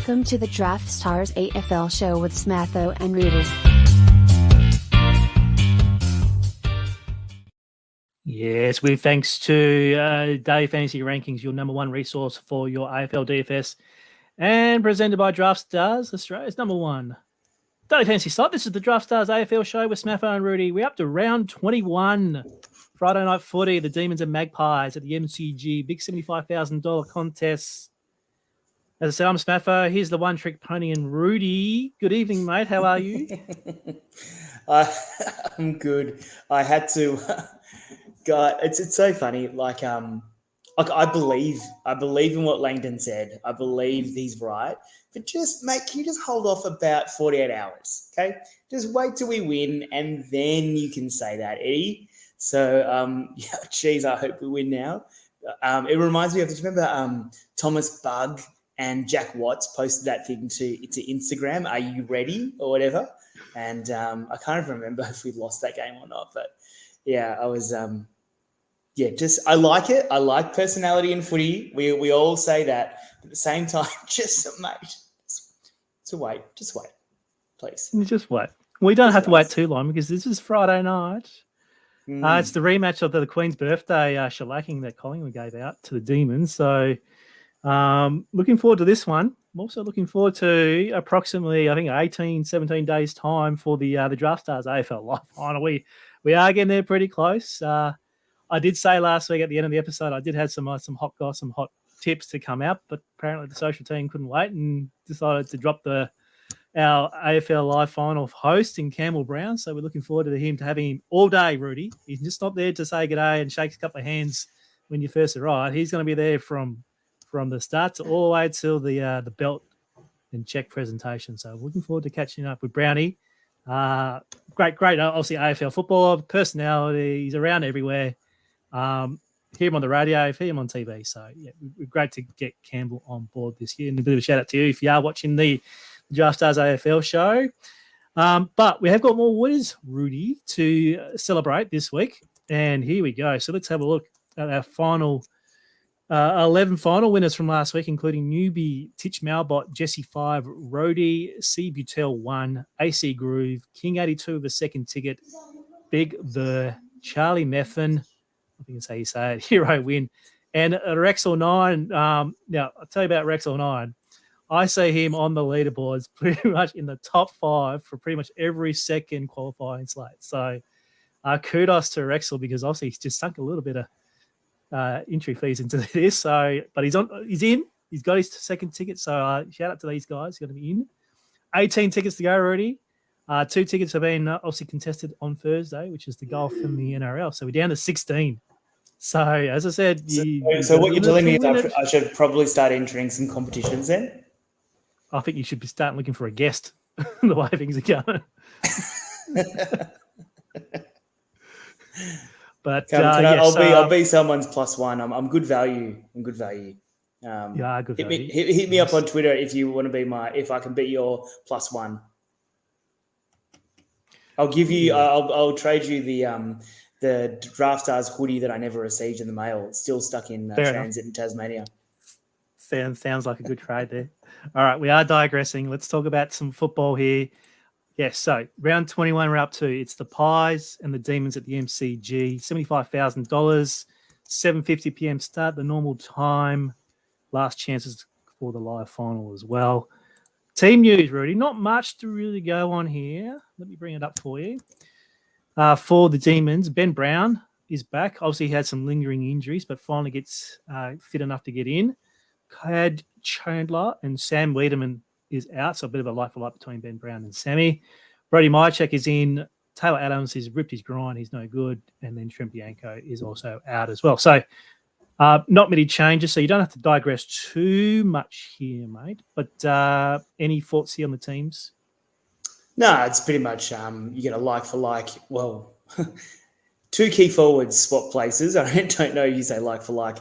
Welcome to the Draft Stars AFL show with Smatho and Rudy. Yes, with thanks to Daily Fantasy Rankings, your number one resource for your AFL DFS, and presented by Draft Stars, Australia's number one Daily Fantasy site. This is the Draft Stars AFL show with Smatho and Rudy. We're up to round 21, Friday night footy, the Demons and Magpies at the MCG, big $75,000 contest. As I said, I'm Smatho. Here's the one trick pony and Rudy. Good evening, mate. How are you? I'm good. I had to. God, it's so funny. Like I believe in what Langdon said. I believe he's right. But just mate, can you just hold off about 48 hours? Okay, just wait till we win, and then you can say that, Eddie. So geez, I hope we win now. It reminds me of. Do you remember Thomas Bugg and Jack Watts posted that thing to Instagram? Are you ready or whatever? And I can't even remember if we lost that game or not. But yeah, I was. I like it. I like personality in footy. We all say that. But at the same time, just wait, please. Just wait. We don't have to wait too long because this is Friday night. It's the rematch of the Queen's birthday shellacking that Collingwood gave out to the Demons. So looking forward to this one. I'm also looking forward to approximately, I think, 18, 17 days' time for the Draft Stars AFL Live final. We are getting there pretty close. I did say last week at the end of the episode, I did have some hot tips to come out, but apparently the social team couldn't wait and decided to drop our AFL Live final host in Campbell Brown. So we're looking forward to having him all day, Rudy. He's just not there to say g'day and shake a couple of hands when you first arrive. He's going to be there from the start to all the way till the belt and check presentation. So looking forward to catching up with Brownie. Great, obviously AFL footballer, personality. He's around everywhere. Hear him on the radio, hear him on TV. So yeah, great to get Campbell on board this year. And a bit of a shout out to you if you are watching the Draft Stars AFL show. But we have got more winners, Rudy, to celebrate this week. And here we go. So let's have a look at our final 11 final winners from last week, including Newbie, Titch Malbot, Jesse 5, Rhodey, C. Butel 1, AC Groove, King 82 with a second ticket, Big The, Charlie Methven, I think that's how you say it, Hero Win, and Rexall 9. Now, I'll tell you about Rexall 9. I see him on the leaderboards pretty much in the top 5 for pretty much every second qualifying slate. So kudos to Rexall because obviously he's just sunk a little bit of entry fees into this. So, but he's in. He's got his second ticket. So shout out to these guys. He's going to be in. 18 tickets to go already. 2 tickets have been obviously contested on Thursday, which is the golf and the NRL. So we're down to 16. So as I said, so what you're telling me is I should probably start entering some competitions then? I think you should be starting looking for a guest. The way things are going. But I'll be someone's +1. I'm good value. Good value. Good value. Hit me up on Twitter if you want to be if I can be your +1. I'll give you. I'll trade you the Draft Stars hoodie that I never received in the mail. It's still stuck in transit in Tasmania. Sounds like a good trade there. All right, we are digressing. Let's talk about some football here. Yes, so round 21 we're up to. It's the Pies and the Demons at the MCG. $75,000, 7:50 p.m. start, the normal time. Last chances for the live final as well. Team news, Rudy. Not much to really go on here. Let me bring it up for you. For the Demons, Ben Brown is back. Obviously, he had some lingering injuries, but finally gets fit enough to get in. Cad Chandler and Sam Wiedemann is out, so a bit of a life-for-life between Ben Brown and Sammy. Brody Mychek is in. Taylor Adams has ripped his groin. He's no good. And then Trent Bianco is also out as well. So not many changes, so you don't have to digress too much here, mate. But any thoughts here on the teams? No, it's pretty much you get a like-for-like. Well, 2 key forwards swap places. I don't know if you say like-for-like.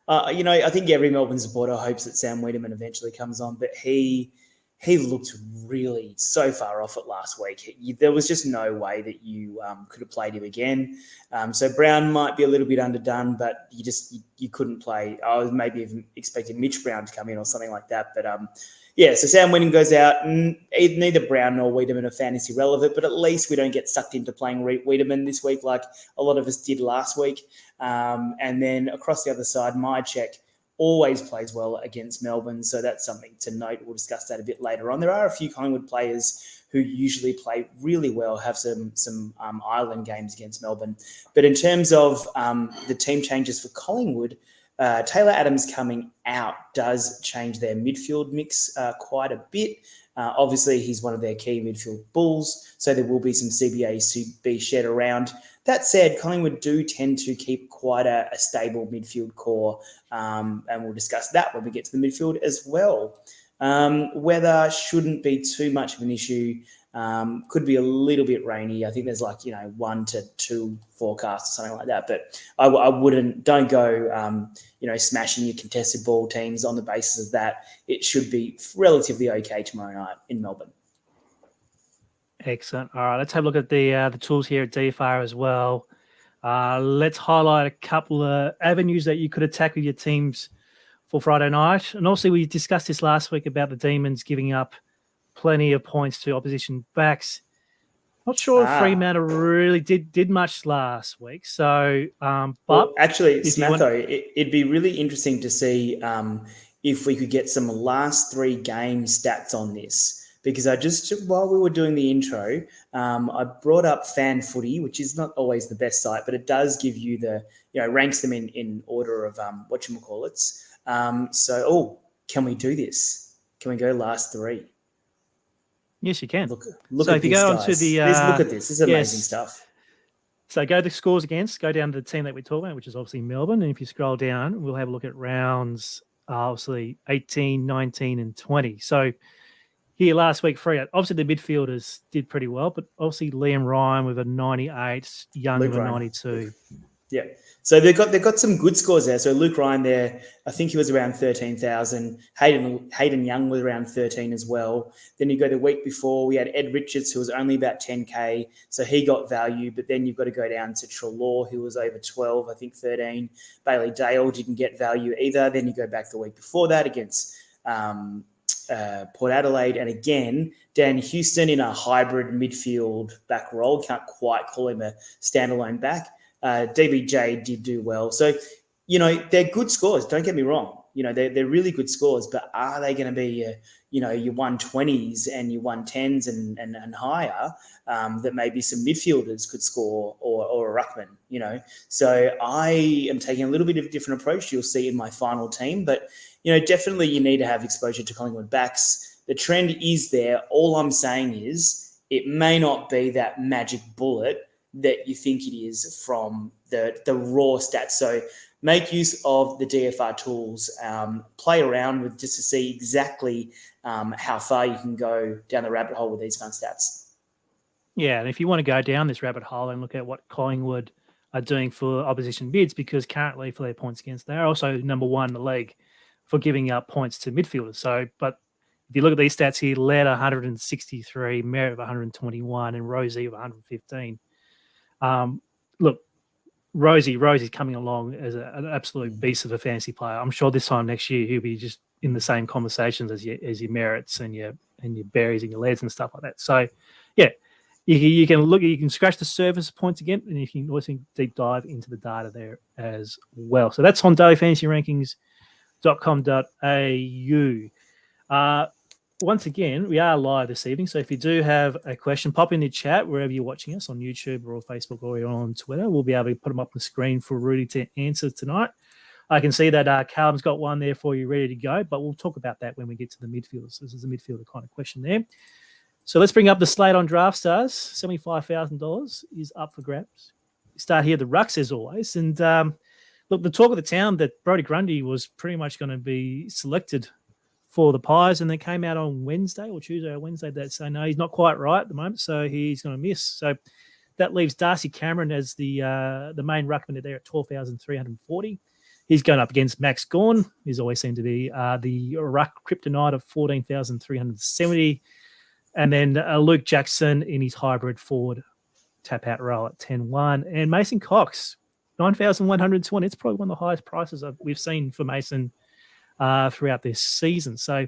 I think every Melbourne supporter hopes that Sam Wiedemann eventually comes on, but he he looked really so far off it last week. There was just no way that you could have played him again. So Brown might be a little bit underdone, but you couldn't play. I was maybe even expecting Mitch Brown to come in or something like that. But so Sam Wiedemann goes out. Neither Brown nor Wiedemann are fantasy relevant, but at least we don't get sucked into playing Wiedemann this week like a lot of us did last week. And then across the other side, Myercheck always plays well against Melbourne, so that's something to note. We'll discuss that a bit later on. There are a few Collingwood players who usually play really well, have some island games against Melbourne. But in terms of the team changes for Collingwood, Taylor Adams coming out does change their midfield mix quite a bit. Obviously, he's one of their key midfield bulls, so there will be some CBAs to be shared around. That said, Collingwood do tend to keep quite a stable midfield core, and we'll discuss that when we get to the midfield as well. Weather shouldn't be too much of an issue. Could be a little bit rainy. I think there's 1 to 2 forecasts or something like that. But don't go, smashing your contested ball teams on the basis of that. It should be relatively okay tomorrow night in Melbourne. Excellent. All right, let's have a look at the tools here at DFR as well. Let's highlight a couple of avenues that you could attack with your teams for Friday night. And also, we discussed this last week about the Demons giving up plenty of points to opposition backs. Not sure if Fremantle really did much last week. So, but actually, Smatho, it'd be really interesting to see if we could get some last 3 game stats on this. Because while we were doing the intro, I brought up Fan Footy, which is not always the best site, but it does give you ranks them in order of whatchamacallits. Can we do this? Can we go last 3? Yes, you can. Look so at if you this, go guys. onto the look at this. This is amazing stuff. So go to scores against, go down to the team that we're talking about, which is obviously Melbourne. And if you scroll down, we'll have a look at rounds, obviously 18, 19, and 20. So here last week, obviously the midfielders did pretty well, but obviously Liam Ryan with a 98, Young with a 92. Yeah. So they've got some good scores there. So Luke Ryan there, I think he was around 13,000. Hayden Young was around 13 as well. Then you go the week before, we had Ed Richards, who was only about 10K. So he got value, but then you've got to go down to Treloar, who was over 12, I think 13. Bailey Dale didn't get value either. Then you go back the week before that against Port Adelaide. And again, Dan Houston in a hybrid midfield back role. Can't quite call him a standalone back. DBJ did do well. So, they're good scores. Don't get me wrong. They're really good scores, but are they going to be, your 120s and your 110s and higher that maybe some midfielders could score or a ruckman, So I am taking a little bit of a different approach. You'll see in my final team, but, definitely you need to have exposure to Collingwood backs. The trend is there. All I'm saying is it may not be that magic bullet that you think it is from the raw stats. So make use of the DFR tools, play around with just to see exactly how far you can go down the rabbit hole with these kind of stats. Yeah, and if you want to go down this rabbit hole and look at what Collingwood are doing for opposition bids, because currently for their points against, they're also number 1 in the league for giving up points to midfielders. So, but if you look at these stats here, Led 163, Merritt of 121, and Rosie of 115. Look, Rosie's coming along as an absolute beast of a fantasy player. I'm sure this time next year he'll be just in the same conversations as your Merritts and your Berries and your Leds and stuff like that. So, yeah, you can scratch the surface points again, and you can also deep dive into the data there as well. So that's on dailyfantasyrankings.com.au. Once again, we are live this evening, so if you do have a question, pop in the chat wherever you're watching us on YouTube or Facebook or on Twitter. We'll be able to put them up on the screen for Rudy to answer tonight. I can see that Callum's got one there for you ready to go, but we'll talk about that when we get to the midfielders. This is a midfielder kind of question there. So let's bring up the slate on Draft Stars. $75,000 is up for grabs. We start here, the Rucks as always. And look, the talk of the town that Brodie Grundy was pretty much going to be selected for the Pies, and they came out on Wednesday or Tuesday or Wednesday that say no, he's not quite right at the moment, so he's going to miss. So that leaves Darcy Cameron as the main ruckman there at 12,340. He's going up against Max Gawn, who's always seemed to be the ruck kryptonite of 14,370. And then Luke Jackson in his hybrid forward tap-out role at 10-1. And Mason Cox, 9,120. It's probably one of the highest prices we've seen for Mason throughout this season. So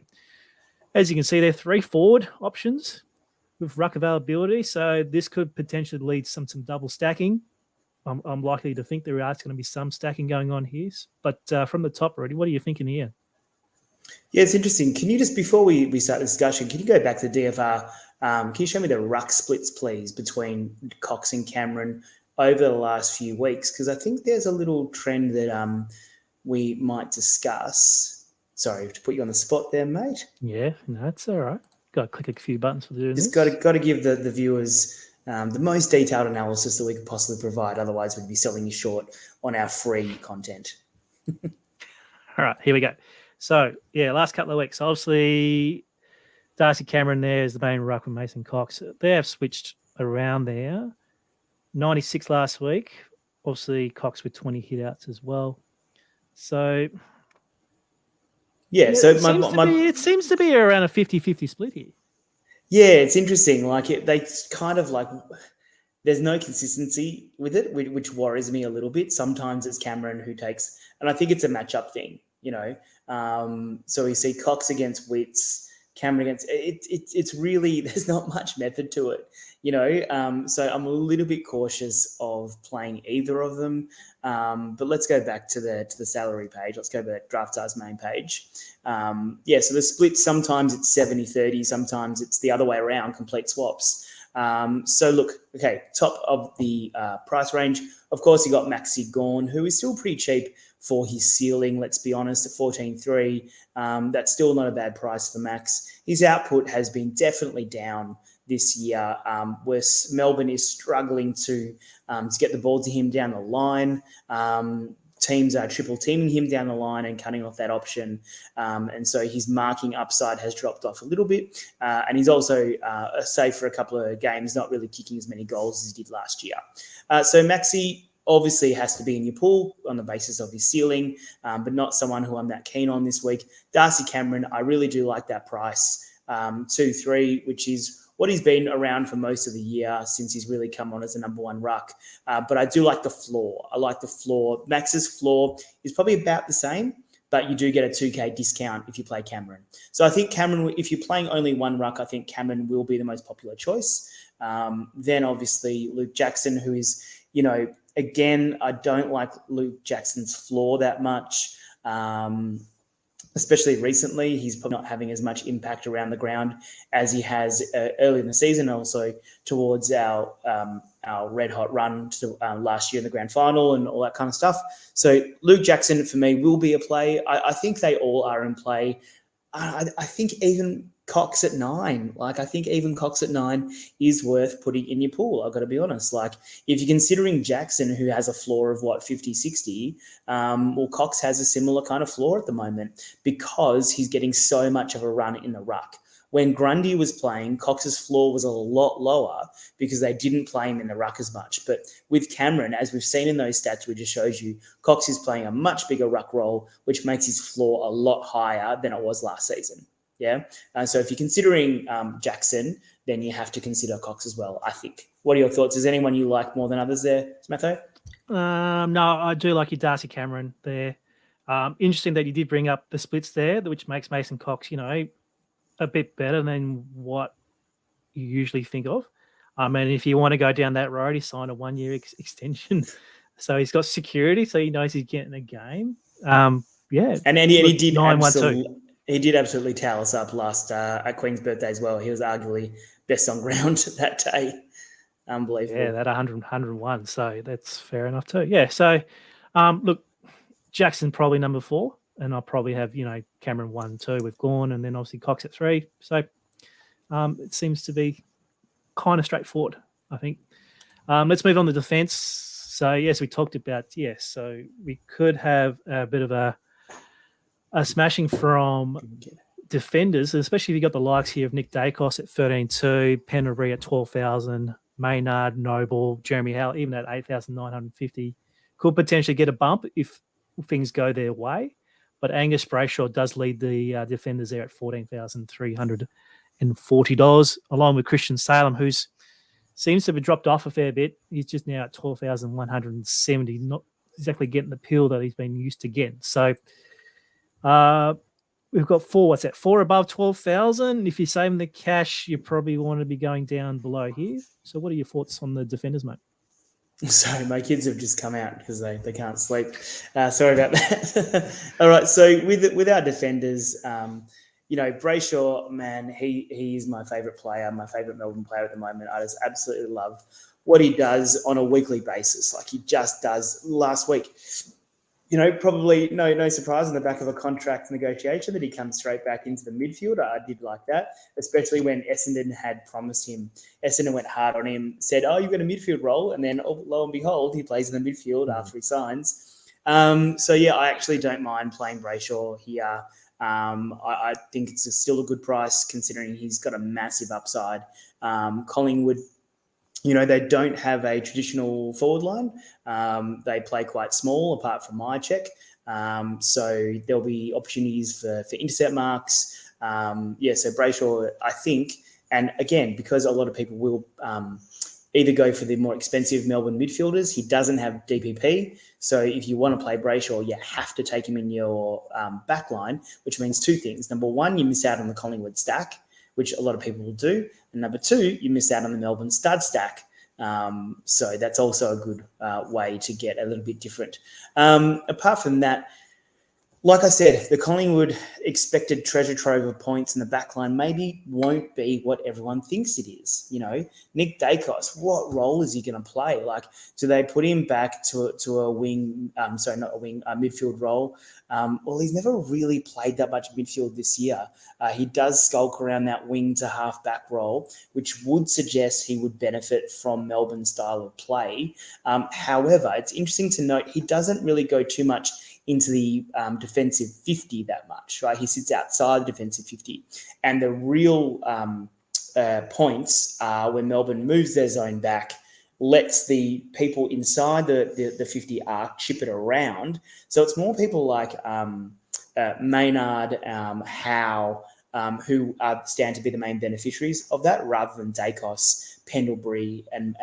as you can see, there are 3 forward options with ruck availability. So this could potentially lead to some double stacking. I'm likely to think there is going to be some stacking going on here. But from the top already, what are you thinking here? Yeah, it's interesting. Can you just, before we start the discussion, can you go back to DFR? Can you show me the ruck splits, please, between Cox and Cameron over the last few weeks? Because I think there's a little trend that we might discuss. Sorry to put you on the spot there, mate. Yeah, no, it's all right. Got to click a few buttons for doing Just this. got to give the viewers the most detailed analysis that we could possibly provide. Otherwise, we'd be selling you short on our free content. All right, here we go. So, yeah, last couple of weeks, obviously, Darcy Cameron there is the main ruck with Mason Cox. They have switched around there. 96 last week. Obviously, Cox with 20 hit-outs as well. So, yeah, so it seems to be around a 50-50 split here. Yeah, it's interesting. Like they kind of like there's no consistency with it, which worries me a little bit. Sometimes it's Cameron who takes, and I think it's a matchup thing, you know. So we see Cox against Witts, Cameron against it's really there's not much method to it, you know. So I'm a little bit cautious of playing either of them. But let's go back to the salary page. Let's go to DraftStars main page. Yeah, so the split, sometimes it's 70-30, sometimes it's the other way around, complete swaps. So look, okay, top of the price range, of course, you got Maxi Gawn, who is still pretty cheap for his ceiling, let's be honest, at 14.3. That's still not a bad price for Max. His output has been definitely down this year, where Melbourne is struggling to get the ball to him down the line. Teams are triple teaming him down the line and cutting off that option. And so his marking upside has dropped off a little bit. And he's also, save for a couple of games, not really kicking as many goals as he did last year. So Maxi obviously has to be in your pool on the basis of his ceiling, but not someone who I'm that keen on this week. Darcy Cameron, I really do like that price, 2-3, which is what he's been around for most of the year since he's really come on as a number one ruck. But I do like the floor. I like the floor. Max's floor is probably about the same, but you do get a 2K discount if you play Cameron. So I think Cameron, if you're playing only one ruck, I think Cameron will be the most popular choice. Then obviously Luke Jackson, who is, you know, again, I don't like Luke Jackson's floor that much. Especially recently, he's probably not having as much impact around the ground as he has early in the season, and also towards our red hot run to last year in the grand final and all that kind of stuff. So Luke Jackson for me will be a play. I think they all are in play. I think even Cox at 9, I think even Cox at 9 is worth putting in your pool. I've got to be honest. If you're considering Jackson, who has a floor of 50, 60, well, Cox has a similar kind of floor at the moment because he's getting so much of a run in the ruck. When Grundy was playing, Cox's floor was a lot lower because they didn't play him in the ruck as much. But with Cameron, as we've seen in those stats we just showed you, Cox is playing a much bigger ruck role, which makes his floor a lot higher than it was last season. Yeah. So if you're considering Jackson, then you have to consider Cox as well, I think. What are your thoughts? Is anyone you like more than others there, Smatho? No, I do like your Darcy Cameron there. Interesting that you did bring up the splits there, which makes Mason Cox, you know, a bit better than what you usually think of. And if you want to go down that road, he signed a 1-year extension. So he's got security, so he knows he's getting a game. Yeah. And he did 9-1-2. He did absolutely towel us up last at Queen's birthday as well. He was arguably best on ground that day. Unbelievable. Yeah, that 101. So that's fair enough too. Yeah. So, look, Jackson probably number 4, and I'll probably have, you know, Cameron 1, 2 with Gawn, and then obviously Cox at 3. So it seems to be kind of straightforward, I think. Let's move on to defense. So, yes, we talked about, so we could have a bit of a smashing from defenders, especially if you got the likes here of Nick Dacos at 13.2, Penderbury at 12,000, Maynard, Noble, Jeremy Howell, even at 8,950, could potentially get a bump if things go their way. But Angus Brayshaw does lead the defenders there at $14,340, along with Christian Salem, who's seems to have dropped off a fair bit. He's just now at 12,170, not exactly getting the pill that he's been used to getting. So we've got four above 12,000. If you're saving the cash, you probably want to be going down below here. So what are your thoughts on the defenders, mate? Sorry, my kids have just come out because they can't sleep. Sorry about that. All right, so with our defenders, Brayshaw, man, he is my favourite player, my favourite Melbourne player at the moment. I just absolutely love what he does on a weekly basis, like he just does last week. Probably no surprise in the back of a contract negotiation that he comes straight back into the midfield. I did like that, especially when Essendon had promised him. Essendon went hard on him, said, "Oh, you've got a midfield role," and then lo and behold, he plays in the midfield after he signs. I actually don't mind playing Brayshaw here. I think it's still a good price considering he's got a massive upside. Collingwood, they don't have a traditional forward line. They play quite small apart from Myercheck. So there'll be opportunities for intercept marks. So Brayshaw, I think, and again, because a lot of people will either go for the more expensive Melbourne midfielders, he doesn't have DPP. So if you want to play Brayshaw, you have to take him in your back line, which means two things. Number one, you miss out on the Collingwood stack, which a lot of people will do. And number two, you miss out on the Melbourne stud stack. So that's also a good way to get a little bit different. Apart from that, like I said, the Collingwood expected treasure trove of points in the backline maybe won't be what everyone thinks it is. Nick Dacos, what role is he going to play? Like, do they put him back to a wing? A midfield role. Well, he's never really played that much midfield this year. He does skulk around that wing to half back role, which would suggest he would benefit from Melbourne's style of play. However, it's interesting to note he doesn't really go too much into the defensive 50 that much, right? He sits outside the defensive 50. And the real points are when Melbourne moves their zone back, lets the people inside the 50 arc chip it around. So it's more people like Maynard, Howe, who stand to be the main beneficiaries of that, rather than Dacos, Pendlebury, and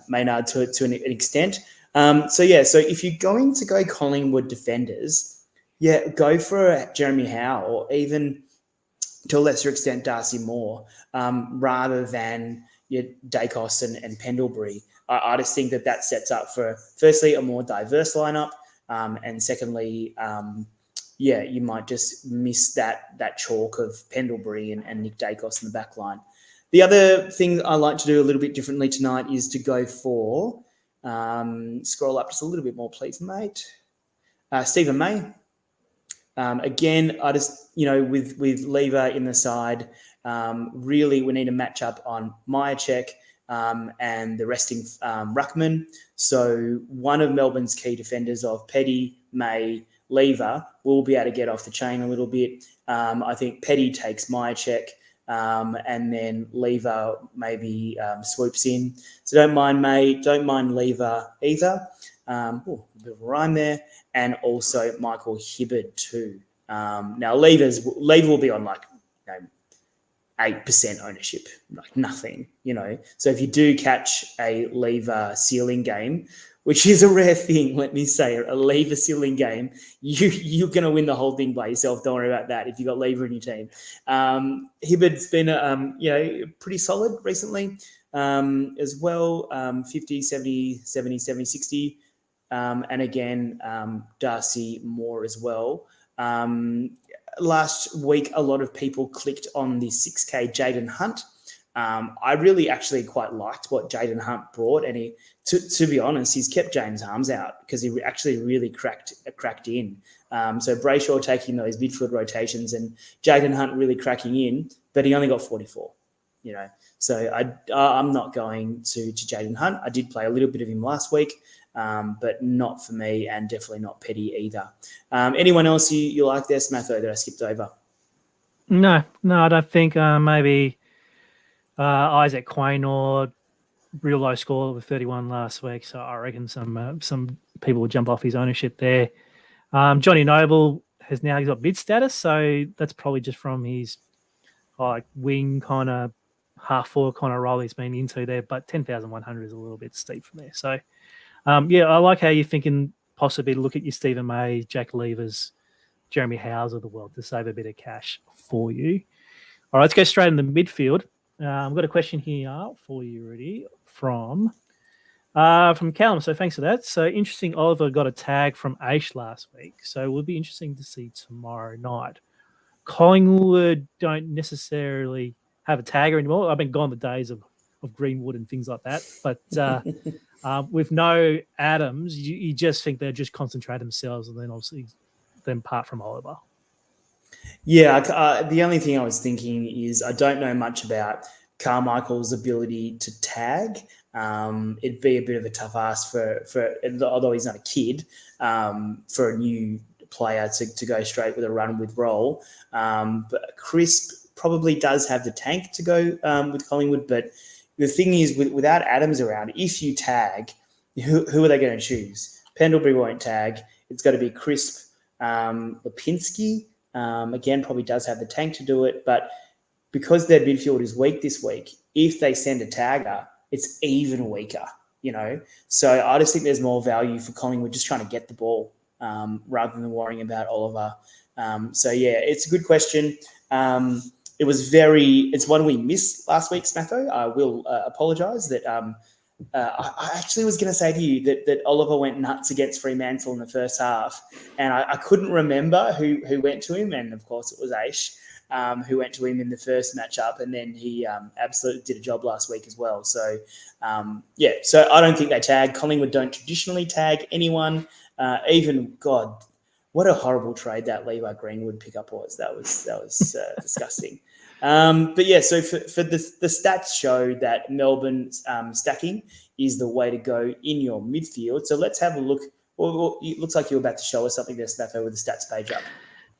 Maynard to an extent. So if you're going to go Collingwood defenders, go for Jeremy Howe, or even to a lesser extent Darcy Moore, rather than Dacos and Pendlebury. I just think that sets up for, firstly, a more diverse lineup, and secondly, you might just miss that chalk of Pendlebury and Nick Dacos in the back line. The other thing I like to do a little bit differently tonight is to go for, scroll up just a little bit more, please, mate. Stephen May. Again, I just, with Lever in the side, really we need a match up on Myercheck and the resting ruckman. So one of Melbourne's key defenders of Petty, May, Lever will be able to get off the chain a little bit. I think Petty takes Myercheck, and then Lever maybe swoops in. So don't mind May, don't mind Lever either. A bit of a rhyme there. And also Michael Hibberd too. Now Lever will be on 8% ownership, like nothing, So if you do catch a Lever ceiling game, which is a rare thing, let me say, a Lever ceiling game, you're going to win the whole thing by yourself. Don't worry about that if you've got Lever in your team. Hibberd's been, pretty solid recently as well, 50, 70, 70, 70, 60. And again, Darcy Moore as well. Last week, a lot of people clicked on the 6K Jayden Hunt. I really actually quite liked what Jayden Hunt brought, and he, to be honest, he's kept James Harmes out because he actually really cracked in. So Brayshaw taking those midfield rotations and Jayden Hunt really cracking in, but he only got 44. So I'm not going to Jayden Hunt. I did play a little bit of him last week, but not for me, and definitely not Petty either. Anyone else you like there, Smatho, that I skipped over? No, I don't think maybe Isaac Quaynor, real low score with 31 last week, so I reckon some people will jump off his ownership there. Johnny Noble has now got bid status, so that's probably just from his wing kind of half forward kind of role he's been into there. But 10,100 is a little bit steep from there. So I like how you're thinking possibly look at your Stephen May, Jack Levers, Jeremy Howes of the world to save a bit of cash for you. All right, let's go straight in the midfield. I've got a question here for you, Rudy, from Callum. So thanks for that. So interesting, Oliver got a tag from Aish last week. So it would be interesting to see tomorrow night. Collingwood don't necessarily have a tagger anymore. I've been gone the days of Greenwood and things like that. But with no Adams, you just think they'll just concentrate themselves and then obviously then part from Oliver. Yeah, the only thing I was thinking is I don't know much about Carmichael's ability to tag. It'd be a bit of a tough ask for although he's not a kid, for a new player to go straight with a run with roll. But Crisp probably does have the tank to go with Collingwood. But the thing is, without Adams around, if you tag, who are they going to choose? Pendlebury won't tag. It's got to be Crisp. Lipinski, again, probably does have the tank to do it. But because their midfield is weak this week, if they send a tagger, it's even weaker, So I just think there's more value for Collingwood just trying to get the ball rather than worrying about Oliver. It's a good question. It's one we missed last week, Smatho. I will apologise that I actually was going to say to you that Oliver went nuts against Fremantle in the first half, and I couldn't remember who went to him, and of course it was Aish. Who went to him in the first matchup, and then he absolutely did a job last week as well. So, so I don't think they tag. Collingwood don't traditionally tag anyone. God, what a horrible trade that Levi Greenwood pickup was. That was disgusting. So for the stats show that Melbourne stacking is the way to go in your midfield. So let's have a look. Well, it looks like you're about to show us something there, Snapper, with the stats page up.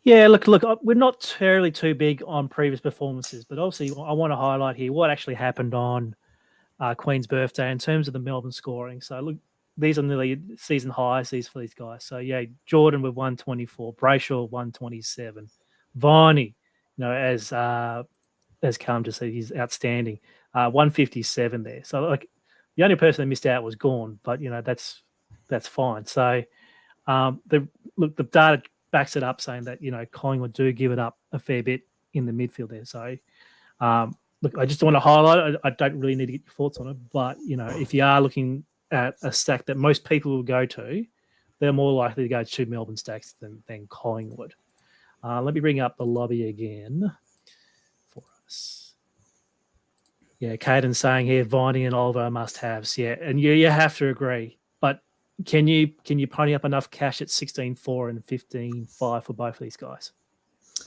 Yeah, look, we're not terribly too big on previous performances, but obviously I want to highlight here what actually happened on Queen's birthday in terms of the Melbourne scoring. So, look, these are nearly season highs for these guys. So, yeah, Jordan with 124, Brayshaw 127, Viney, as Callum just said, he's outstanding, 157 there. So, like, the only person that missed out was Gawn, but, that's fine. So, the data backs it up saying that, Collingwood do give it up a fair bit in the midfield there. So, I just want to highlight it. I don't really need to get your thoughts on it, but, if you are looking at a stack that most people will go to, they're more likely to go to Melbourne stacks than Collingwood. Let me bring up the lobby again for us. Yeah, Caden's saying here, Viney and Oliver must-haves. Yeah, and you have to agree. But can you pony up enough cash at 16.4 and 15.5 for both of these guys?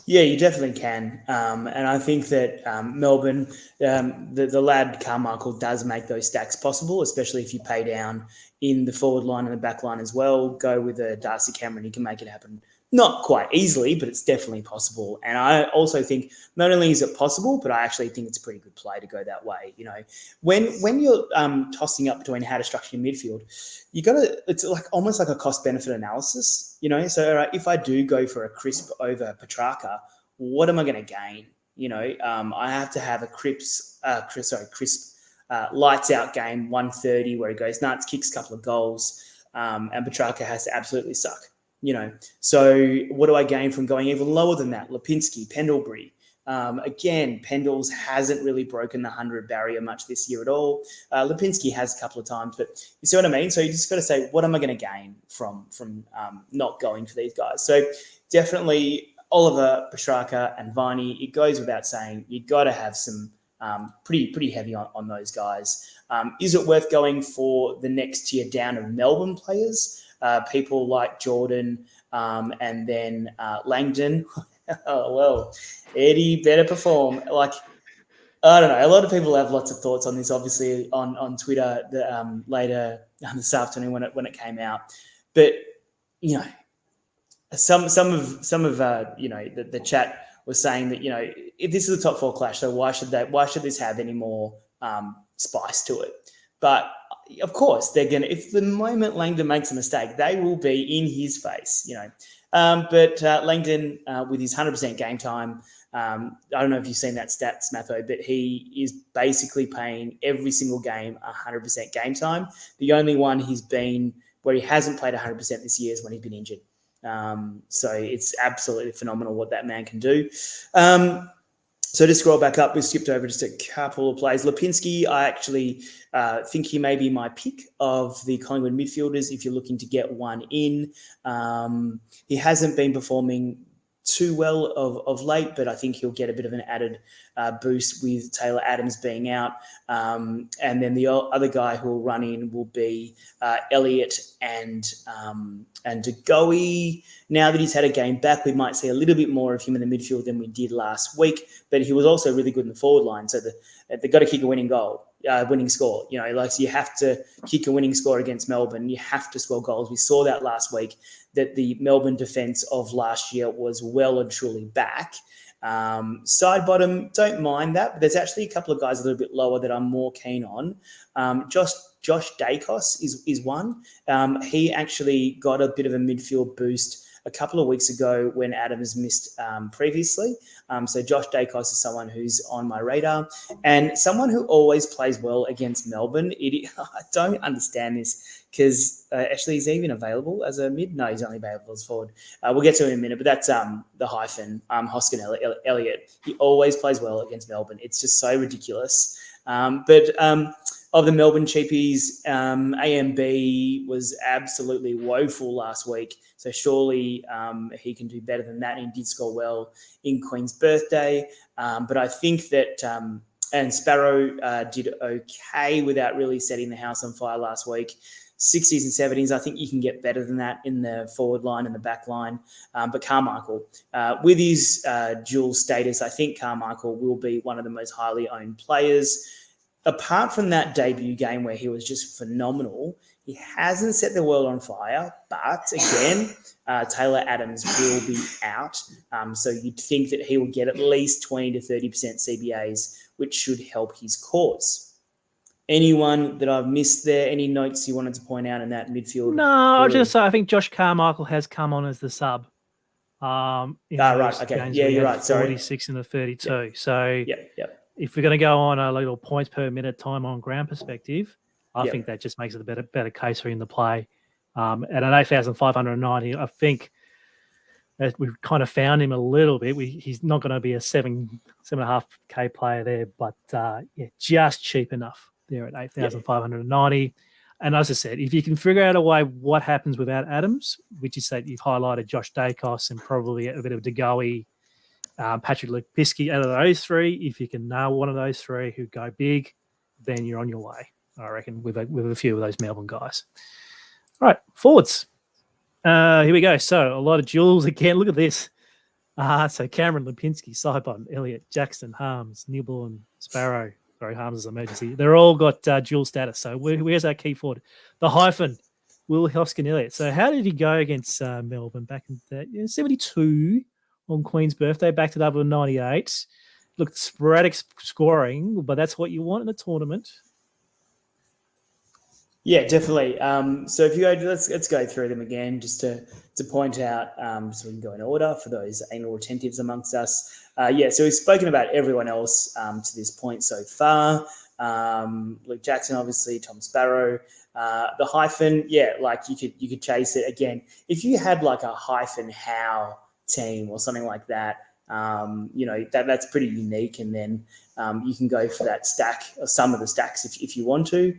Yeah, you definitely can. And I think that Melbourne, the lad Carmichael does make those stacks possible, especially if you pay down in the forward line and the back line as well. Go with a Darcy Cameron, he can make it happen. Not quite easily, but it's definitely possible. And I also think not only is it possible, but I actually think it's a pretty good play to go that way. When you're tossing up between how to structure your midfield, it's like almost like a cost benefit analysis. So if I do go for a Crisp over Petrarca, what am I going to gain? I have to have a Crisp lights out game 130 where he goes nuts, kicks a couple of goals, and Petrarca has to absolutely suck. So what do I gain from going even lower than that? Lipinski, Pendlebury. Again, Pendles hasn't really broken the 100 barrier much this year at all. Lipinski has a couple of times, but you see what I mean? So you just got to say, what am I going to gain from not going for these guys? So definitely Oliver, Petrarca and Viney, it goes without saying, you got to have some pretty heavy on those guys. Is it worth going for the next tier down of Melbourne players? People like Jordan and then Langdon. Oh, well, Eddie better perform. Like, I don't know. A lot of people have lots of thoughts on this, obviously, on Twitter later this afternoon when it came out. But, some of the chat was saying that, if this is a top four clash, so why should this have any more spice to it? But of course, they're going to, if the moment Langdon makes a mistake, they will be in his face, But Langdon, with his 100% game time, I don't know if you've seen that stat, Smatho, but he is basically playing every single game 100% game time. The only one he's been where he hasn't played 100% this year is when he's been injured. So it's absolutely phenomenal what that man can do. So to scroll back up, we skipped over just a couple of plays. Lipinski, I actually think he may be my pick of the Collingwood midfielders if you're looking to get one in. He hasn't been performing too well of late, but I think he'll get a bit of an added boost with Taylor Adams being out. And then the other guy who will run in will be Elliott and De Goey. Now that he's had a game back, we might see a little bit more of him in the midfield than we did last week, but he was also really good in the forward line. So they've got to kick a winning score. So you have to kick a winning score against Melbourne. You have to score goals. We saw that last week, that the Melbourne defence of last year was well and truly back. Side bottom, don't mind that, but there's actually a couple of guys a little bit lower that I'm more keen on. Josh Dacos is one. He actually got a bit of a midfield boost a couple of weeks ago when Adams missed previously. So Josh Dacos is someone who's on my radar and someone who always plays well against Melbourne. I don't understand this because actually he's even available as a mid. No, he's only available as forward. We'll get to him in a minute, but that's the hyphen, Hoskin Elliott. He always plays well against Melbourne. It's just so ridiculous. Of the Melbourne cheapies, AMB was absolutely woeful last week. So surely he can do better than that. And he did score well in Queen's birthday. But I think that, and Sparrow did okay without really setting the house on fire last week. 60s and 70s, I think you can get better than that in the forward line and the back line. But Carmichael, with his dual status, I think Carmichael will be one of the most highly owned players. Apart from that debut game where he was just phenomenal, he hasn't set the world on fire. But again, Taylor Adams will be out. So you'd think that he will get at least 20 to 30% CBAs, which should help his cause. Anyone that I've missed there? Any notes you wanted to point out in that midfield? No, I'll just say I think Josh Carmichael has come on as the sub. Right. Okay. Yeah, you're right. 46 and the 32. Yep. So if we're going to go on a little points per minute time on ground perspective, I think that just makes it a better case for him to play. At an 8,590, I think that we've kind of found him a little bit. He's not going to be a 7.5K player there, but just cheap enough there at 8,590. And as I said, if you can figure out a way what happens without Adams, which is that you've highlighted Josh Dacos and probably a bit of De Goey, Patrick Lipinski, out of those three, if you can nail one of those three who go big, then you're on your way, I reckon, with a few of those Melbourne guys. All right, forwards. Here we go. So a lot of duels again. Look at this. So Cameron, Lipinski, Sidebottom, Elliott, Jackson, Harms, Newborn, Sparrow. Sorry, Harms is emergency. They're all got dual status. So where's our key forward? The hyphen, Will Hoskin Elliott. So how did he go against Melbourne back in 72 on Queen's birthday, back to double 98? Looked sporadic scoring, but that's what you want in a tournament. Yeah, definitely. So if you go, let's go through them again just to point out, so we can go in order for those anal retentives amongst us. So we've spoken about everyone else to this point so far. Luke Jackson, obviously, Tom Sparrow. The hyphen, you could chase it again. If you had like a hyphen Howe team or something like that, that's pretty unique. And then you can go for that stack or some of the stacks if you want to.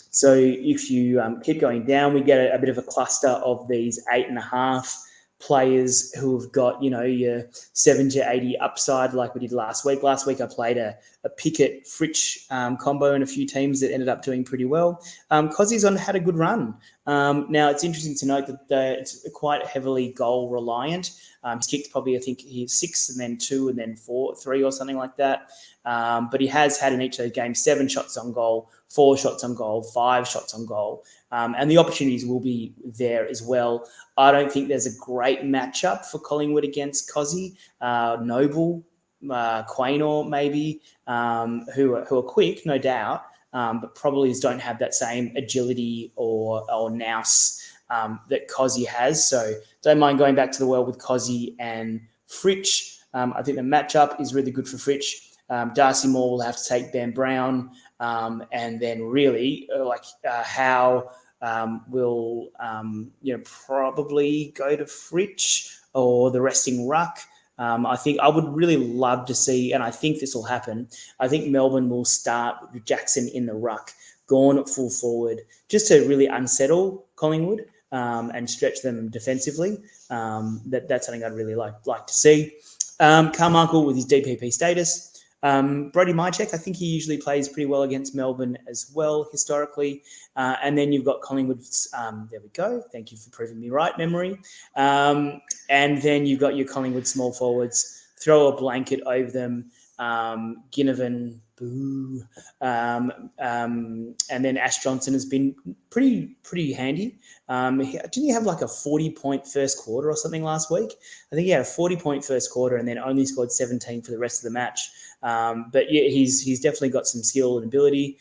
So if you keep going down, we get a bit of a cluster of these 8.5 players who have got, your 7 to 80 upside like we did last week. Last week I played a Pickett-Fritsch combo in a few teams that ended up doing pretty well. Cozzie's had a good run. Now, it's interesting to note that it's quite heavily goal reliant. He's kicked probably, I think, he's 6 and then 2 and then 3 or something like that. But he has had in each of those games 7 shots on goal, 4 shots on goal, 5 shots on goal. And the opportunities will be there as well. I don't think there's a great matchup for Collingwood against Cozzy. Noble, Quaynor maybe, who are quick, no doubt. but probably don't have that same agility or nous that Cozzy has. So don't mind going back to the well with Cozzy and Fritsch. I think the matchup is really good for Fritsch. Darcy Moore will have to take Ben Brown, and then really how will probably go to Fritsch or the resting ruck. I think I would really love to see, and I think this will happen. I think Melbourne will start with Jackson in the ruck, Gawn at full forward, just to really unsettle Collingwood and stretch them defensively. That's something I'd really like to see. Carmichael with his DPP status. Brody Mychek, I think he usually plays pretty well against Melbourne as well historically. And then you've got Collingwood. There we go. Thank you for proving me right, memory. And then you've got your Collingwood small forwards. Throw a blanket over them. Ginnivan, boo. And then Ash Johnson has been pretty handy. Didn't he have like a 40-point first quarter or something last week? I think he had a 40-point first quarter and then only scored 17 for the rest of the match. But yeah, he's definitely got some skill and ability.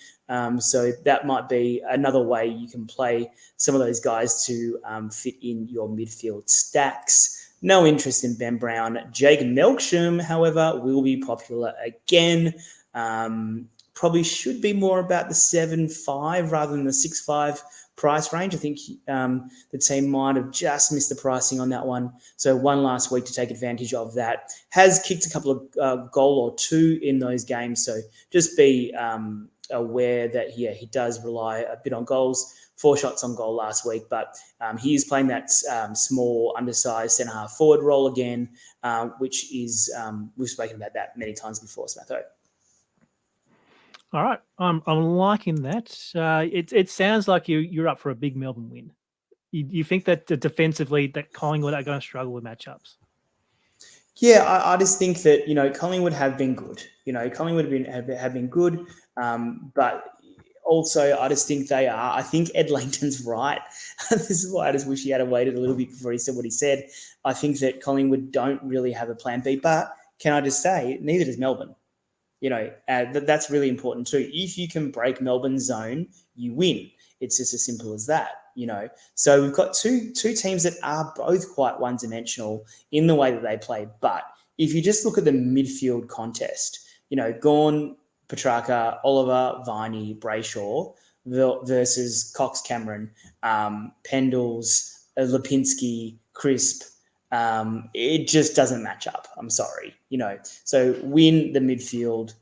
So that might be another way you can play some of those guys to fit in your midfield stacks. No interest in Ben Brown. Jake Melksham, however, will be popular again. Probably should be more about the 7.5 rather than the 6.5 price range. I think the team might have just missed the pricing on that one. So one last week to take advantage of that. Has kicked a couple of goal or two in those games. So just be aware that he does rely a bit on goals. 4 shots on goal last week, but he is playing that small, undersized centre-half forward role again, which is, we've spoken about that many times before, Smatho. All right, I'm liking that. It sounds like you're up for a big Melbourne win. You think that defensively that Collingwood are going to struggle with matchups? Yeah, I just think that Collingwood have been good. Collingwood have been good, but also I just think they are. I think Ed Langton's right. This is why I just wish he had waited a little bit before he said what he said. I think that Collingwood don't really have a plan B, but can I just say neither does Melbourne. That's really important too. If you can break Melbourne's zone, you win. It's just as simple as that. So we've got two teams that are both quite one-dimensional in the way that they play. But if you just look at the midfield contest, Gawn, Petrarca, Oliver, Viney, Brayshaw versus Cox, Cameron, Pendles, Lipinski, Crisp, it just doesn't match up. I'm sorry. So win the midfield,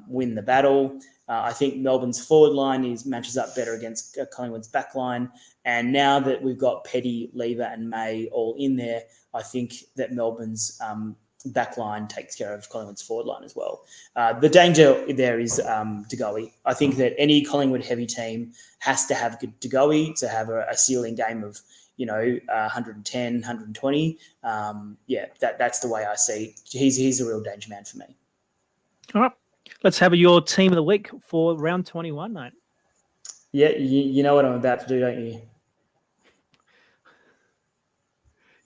win the battle. I think Melbourne's forward line matches up better against Collingwood's back line. And now that we've got Petty, Lever and May all in there, I think that Melbourne's back line takes care of Collingwood's forward line as well. The danger there is De Goey. I think that any Collingwood heavy team has to have De Goey to have a ceiling game of 110, 120. That's the way I see. He's a real danger man for me. All right. Let's have your team of the week for round 21, mate. Yeah, you know what I'm about to do, don't you?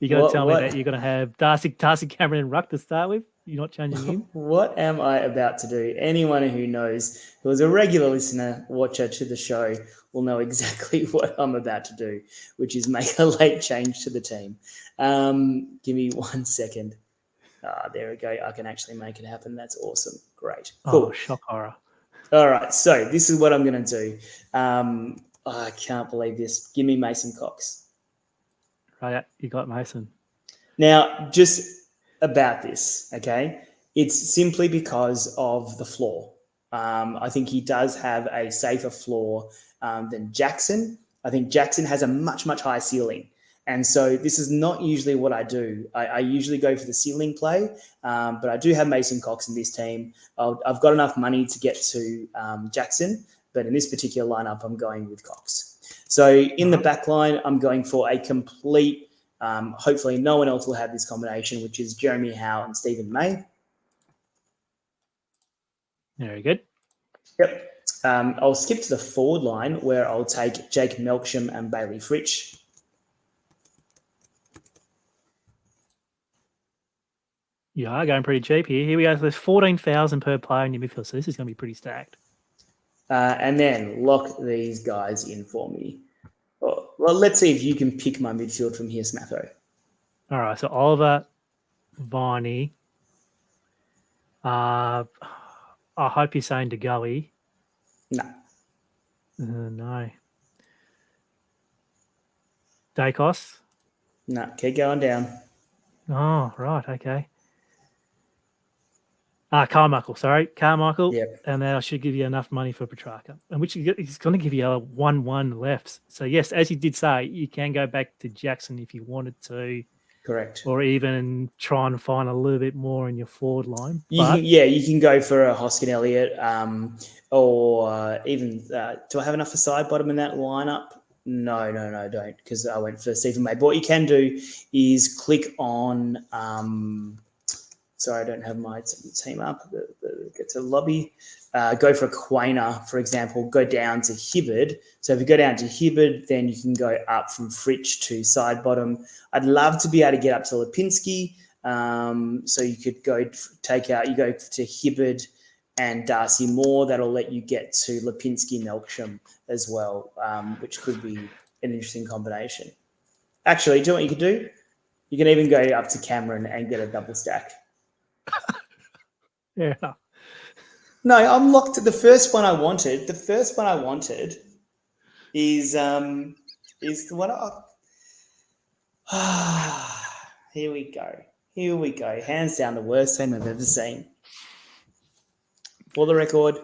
You're going to tell me that you're going to have Darcy Cameron and Ruck to start with? You're not changing him? What am I about to do? Anyone who knows, who is a regular listener, watcher to the show, will know exactly what I'm about to do, which is make a late change to the team. Give me 1 second. There we go. I can actually make it happen. That's awesome. Great. Cool. Oh, shock horror. All right. So this is what I'm going to do. I can't believe this. Give me Mason Cox. Right. You got Mason. Now, just about this, okay? It's simply because of the floor. I think he does have a safer floor than Jackson. I think Jackson has a much, much higher ceiling. And so this is not usually what I do. I usually go for the ceiling play, but I do have Mason Cox in this team. I've got enough money to get to Jackson, but in this particular lineup, I'm going with Cox. So in the back line, I'm going for a complete, hopefully no one else will have this combination, which is Jeremy Howe and Stephen May. Very good. Yep. I'll skip to the forward line where I'll take Jake Melksham and Bailey Fritsch. You are going pretty cheap here. Here we go. So there's 14,000 per player in your midfield, so this is going to be pretty stacked. And then lock these guys in for me. Well, let's see if you can pick my midfield from here, Smatho. All right, so Oliver, Viney. I hope you're saying De Gully. No. No. Dacos. No, keep going down. Oh, right, okay. Carmichael, sorry. Carmichael. Yep. And then I should give you enough money for Petrarca, and which he's going to give you a 1-1 left. So, yes, as you did say, you can go back to Jackson if you wanted to. Correct. Or even try and find a little bit more in your forward line. You can go for a Hoskin Elliott, or even do I have enough for side bottom in that lineup? No, don't, because I went for Stephen May. But what you can do is click on. Sorry, I don't have my team up. Get to lobby. Go for a Quainer, for example. Go down to Hibbard. So if you go down to Hibbard, then you can go up from Fritsch to side bottom. I'd love to be able to get up to Lipinski. So you could go to Hibbard and Darcy Moore. That'll let you get to Lipinski Melksham as well, which could be an interesting combination. Actually, do you know what you could do? You can even go up to Cameron and get a double stack. Yeah. No, I'm locked. The first one I wanted is the one. Here we go. Hands down, the worst team I've ever seen. For the record,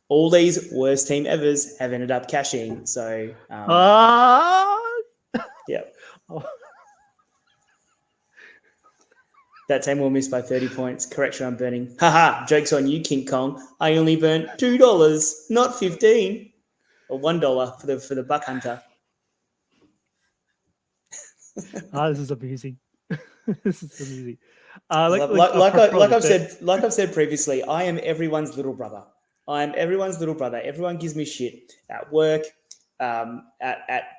all these worst team evers have ended up cashing. So, yeah. That team will miss by 30 points. Correction, I'm burning. Haha, joke's on you, King Kong. I only burnt $2, not 15, or $1 for the Buck Hunter. This is amusing. This is amusing. Like I've said previously, I am everyone's little brother. Everyone gives me shit at work, at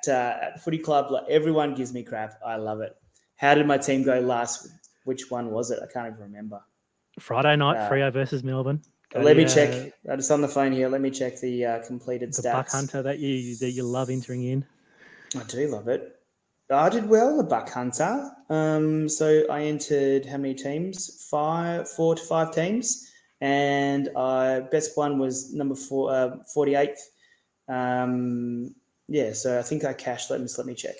the footy club. Like, everyone gives me crap. I love it. How did my team go last? Which one was it? I can't even remember. Friday night, Freo versus Melbourne. Let me check. I'm just on the phone here. Let me check the completed the stats. Buck Hunter that you love entering in. I do love it. I did well in the Buck Hunter. So I entered how many teams? 4 to 5 teams, and best one was number 48th. Yeah, so I think I cashed. Let me check.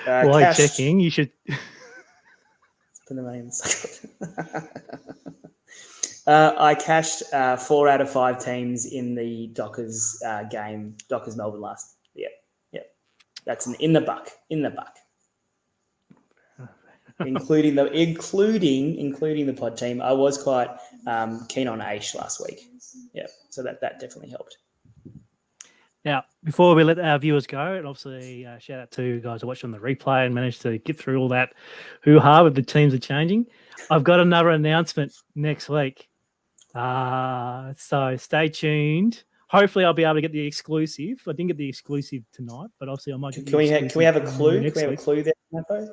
While checking, you should put the money in the second. I cashed 4 out of 5 teams in the Dockers game, Dockers Melbourne last. Yeah. That's in the buck, including the pod team. I was quite keen on Aish last week. Yeah, so that definitely helped. Now, before we let our viewers go, and obviously shout out to you guys who watched on the replay and managed to get through all that hoo-ha with the teams are changing, I've got another announcement next week. So stay tuned. Hopefully, I'll be able to get the exclusive. I didn't get the exclusive tonight, but obviously I might get Can we have a clue? Can we have a clue there, Napo?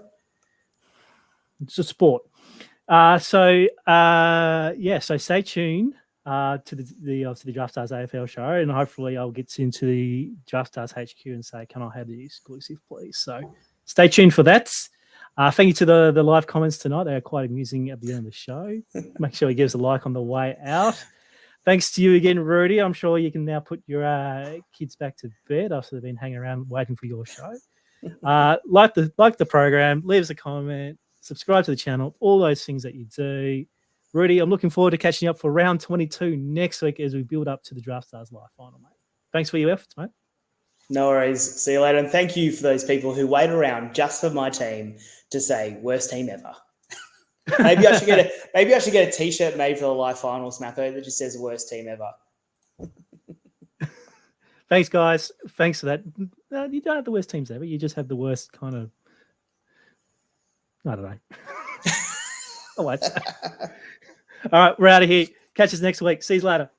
It's a sport. So stay tuned to the Draft Stars AFL show, and hopefully I'll get into the Draft Stars HQ and say, can I have the exclusive, please? So stay tuned for that. Thank you to the live comments tonight. They are quite amusing at the end of the show. Make sure you give us a like on the way out. Thanks to you again, Rudy. I'm sure you can now put your kids back to bed after they've been hanging around waiting for your show. Like the program, leave us a comment, subscribe to the channel, all those things that you do. Rudy, I'm looking forward to catching up for round 22 next week as we build up to the Draft Stars Live final, mate. Thanks for your efforts, mate. No worries. See you later. And thank you for those people who wait around just for my team to say worst team ever. Maybe I should get a T-shirt made for the live finals, Matho, that just says worst team ever. Thanks, guys. Thanks for that. No, you don't have the worst teams ever. You just have the worst kind of. I don't know. All right, we're out of here. Catch us next week. See you later.